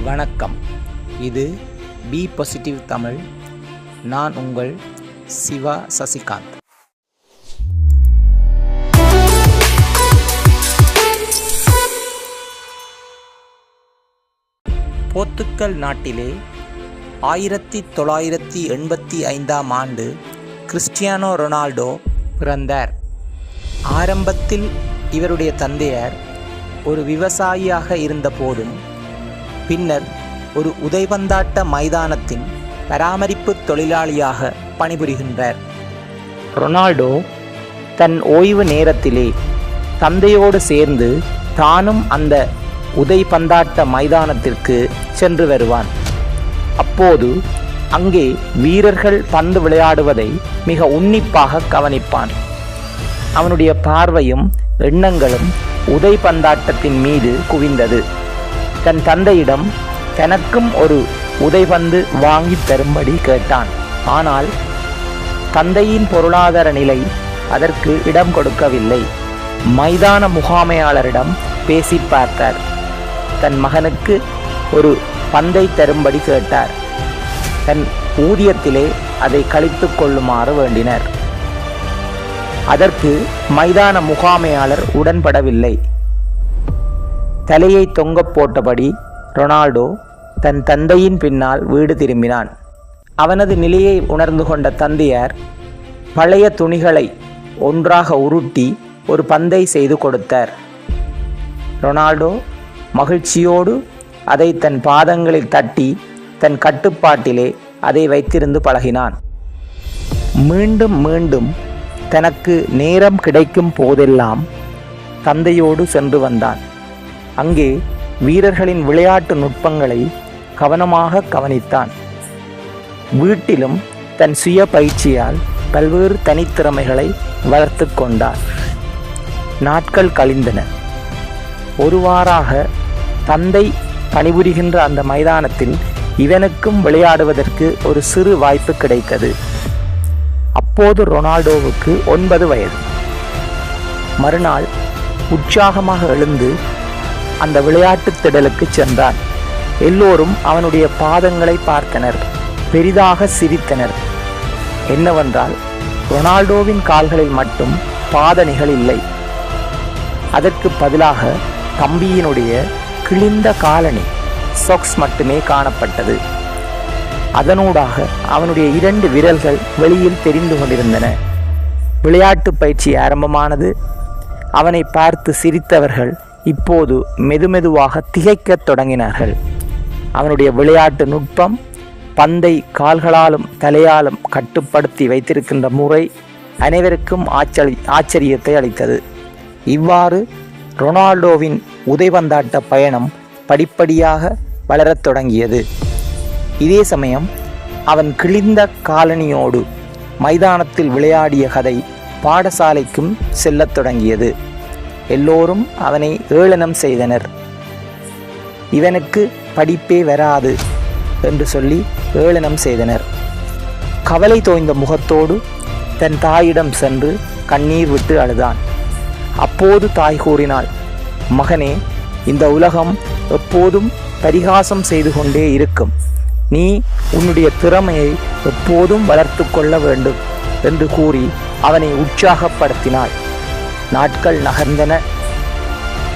வணக்கம். இது B positive Tamil. நான் உங்கள் சிவா சசிகாந்த். போர்த்துக்கல் நாட்டிலே 1985 ஆண்டு கிறிஸ்டியானோ ரொனால்டோ பிறந்தார். ஆரம்பத்தில் இவருடைய தந்தையார் ஒரு விவசாயியாக இருந்த போதும் பின்னர் ஒரு உதைபந்தாட்ட மைதானத்தின் பராமரிப்பு தொழிலாளியாக பணிபுரிகின்றார். ரொனால்டோ தன் ஓய்வு நேரத்திலே தந்தையோடு சேர்ந்து தானும் அந்த உதைபந்தாட்ட மைதானத்திற்கு சென்று வருவான். அப்போது அங்கே வீரர்கள் பந்து விளையாடுவதை மிக உன்னிப்பாக கவனிப்பான். அவனுடைய பார்வையும் எண்ணங்களும் உதைபந்தாட்டத்தின் மீது குவிந்தது. தன் தந்தையிடம் தனக்கும் ஒரு உதைபந்து வாங்கி தரும்படி கேட்டான். ஆனால் தந்தையின் பொருளாதார நிலை அதற்கு இடம் கொடுக்கவில்லை. மைதான முகாமையாளரிடம் பேசி பார்த்தார். தன் மகனுக்கு ஒரு பந்தை தரும்படி கேட்டார். தன் ஊதியத்திலே அதை கழித்து கொள்ளுமாறு வேண்டினர். அதற்கு மைதான முகாமையாளர் உடன்படவில்லை. தலையை தொங்க போட்டபடி ரொனால்டோ தன் தந்தையின் பின்னால் வீடு திரும்பினான். அவனது நிலையை உணர்ந்து கொண்ட தந்தையார் பழைய துணிகளை ஒன்றாக உருட்டி ஒரு பந்தை செய்து கொடுத்தார். ரொனால்டோ மகிழ்ச்சியோடு அதை தன் பாதங்களில் தட்டி தன் கட்டுப்பாட்டிலே அதை வைத்திருந்து பழகினான். மீண்டும் மீண்டும் தனக்கு நேரம் கிடைக்கும் போதெல்லாம் தந்தையோடு சென்று வந்தான். அங்கே வீரர்களின் விளையாட்டு நுட்பங்களை கவனமாக கவனித்தான். வீட்டிலும் தன் சுய பயிற்சியால் பல்வேறு தனித்திறமைகளை வளர்த்து கொண்டார். நாட்கள் கழிந்தன. ஒருவாறாக தந்தை பணிபுரிகின்ற அந்த மைதானத்தில் இவனுக்கும் விளையாடுவதற்கு ஒரு சிறு வாய்ப்பு கிடைத்தது. அப்போது ரொனால்டோவுக்கு 9 வயது. மறுநாள் உற்சாகமாக எழுந்து அந்த விளையாட்டு திடலுக்கு சென்றான். எல்லோரும் அவனுடைய பாதங்களை பார்த்தனர். பெரிதாக சிரித்தனர். என்னவென்றால் ரொனால்டோவின் கால்களில் மட்டும் பாதணிகள் இல்லை. அதற்கு பதிலாக தம்பியினுடைய கிழிந்த காலணி சாக்ஸ் மட்டுமே காணப்பட்டது. அதனூடாக அவனுடைய 2 விரல்கள் வெளியில் தெரிந்து கொண்டிருந்தன. விளையாட்டு பயிற்சி ஆரம்பமானது. அவனை பார்த்து சிரித்தவர்கள் இப்போது மெதுமெதுவாக திகைக்கத் தொடங்கினார்கள். அவனுடைய விளையாட்டு நுட்பம், பந்தை கால்களாலும் தலையாலும் கட்டுப்படுத்தி வைத்திருக்கின்ற முறை அனைவருக்கும் ஆச்சரியத்தை அளித்தது. இவ்வாறு ரொனால்டோவின் உதைபந்தாட்ட பயணம் படிப்படியாக வளரத் தொடங்கியது. இதே சமயம் அவன் கிழிந்த காலணியோடு மைதானத்தில் விளையாடிய கதை பாடசாலைக்கும் செல்லத் தொடங்கியது. எல்லோரும் அவனை ஏளனம் செய்தனர். இவனுக்கு படிப்பே வராது என்று சொல்லி ஏளனம் செய்தனர். கவலை தோய்ந்த முகத்தோடு தன் தாயிடம் சென்று கண்ணீர் விட்டு அழுதான். அப்போது தாய் கூறினாள், மகனே, இந்த உலகம் எப்போதும் பரிகாசம் செய்து கொண்டே இருக்கும். நீ உன்னுடைய திறமையை எப்போதும் வளர்த்து கொள்ள வேண்டும் என்று கூறி அவனை உற்சாகப்படுத்தினாள். நாட்கள் நகர்ந்தன.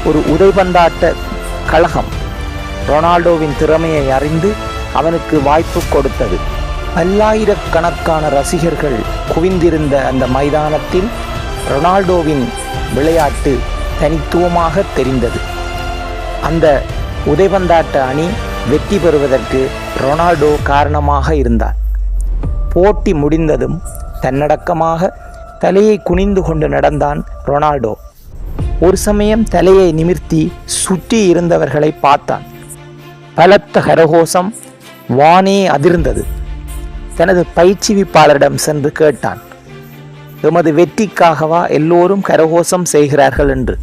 ஒரு உதைபந்தாட்ட கழகம் ரொனால்டோவின் திறமையை அறிந்து அவனுக்கு வாய்ப்பு கொடுத்தது. பல்லாயிரக்கணக்கான ரசிகர்கள் குவிந்திருந்த அந்த மைதானத்தில் ரொனால்டோவின் விளையாட்டு தனித்துவமாக தெரிந்தது. அந்த உதைபந்தாட்ட அணி வெற்றி பெறுவதற்கு ரொனால்டோ காரணமாக இருந்தார். போட்டி முடிந்ததும் தன்னடக்கமாக தலையை குனிந்து கொண்டு நடந்தான் ரொனால்டோ. ஒரு சமயம் தலையை நிமிர்த்தி சுற்றி இருந்தவர்களை பார்த்தான். பலத்த கரகோஷம் வானே அதிர்ந்தது. தனது பயிற்சிவிப்பாளரிடம் சென்று கேட்டான், எமது வெற்றிக்காகவா எல்லோரும் கரகோஷம் செய்கிறார்கள் என்று.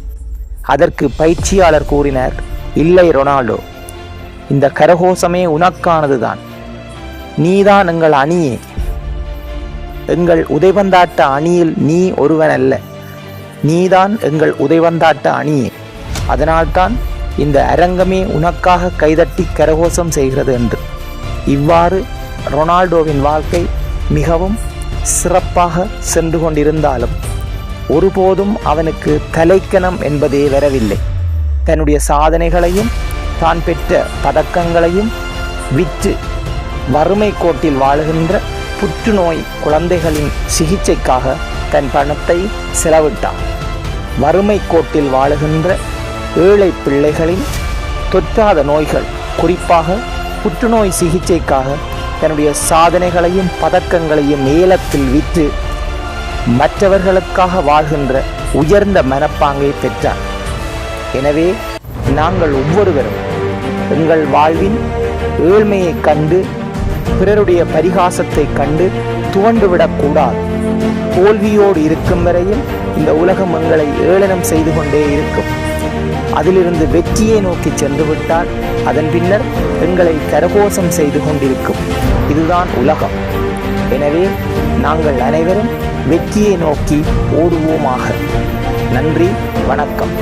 அதற்கு பயிற்சியாளர் கூறினார், இல்லை ரொனால்டோ, இந்த கரகோஷமே உனக்கானதுதான். நீதான் எங்கள் அணியே. எங்கள் உதைபந்தாட்ட அணியில் நீ ஒருவன் அல்ல, நீதான் எங்கள் உதைபந்தாட்ட அணியே. அதனால்தான் இந்த அரங்கமே உனக்காக கைதட்டி கரகோஷம் செய்கிறது என்று. இவ்வாறு ரொனால்டோவின் வாழ்க்கை மிகவும் சிறப்பாக சென்று கொண்டிருந்தாலும் ஒருபோதும் அவனுக்கு தலைக்கணம் என்பதே வரவில்லை. தன்னுடைய சாதனைகளையும் தான் பெற்ற பதக்கங்களையும் விற்று வறுமை கோட்டில் வாழுகின்ற புற்றுநோய் குழந்தைகளின் சிகிச்சைக்காக தன் பணத்தை செலவிட்டான். வறுமை கோட்டில் வாழுகின்ற ஏழை பிள்ளைகளின் தொற்றாத நோய்கள், குறிப்பாக புற்றுநோய் சிகிச்சைக்காக தன்னுடைய சாதனைகளையும் பதக்கங்களையும் ஏலத்தில் விற்று மற்றவர்களுக்காக வாழ்கின்ற உயர்ந்த மனப்பாங்கை பெற்றார். எனவே நாங்கள் ஒவ்வொருவரும் எங்கள் வாழ்வின் ஏழ்மையை கண்டு பிறருடைய பரிகாசத்தை கண்டு துவண்டுவிடக்கூடாது. தோல்வியோடு இருக்கும் வரையில் இந்த உலகம் எங்களை ஏளனம் செய்து கொண்டே இருக்கும். அதிலிருந்து வெற்றியை நோக்கி சென்று விட்டால் அதன் பின்னர் எங்களை கரகோஷம் செய்து கொண்டிருக்கும். இதுதான் உலகம். எனவே நாங்கள் அனைவரும் வெற்றியை நோக்கி ஓடுவோமாக. நன்றி, வணக்கம்.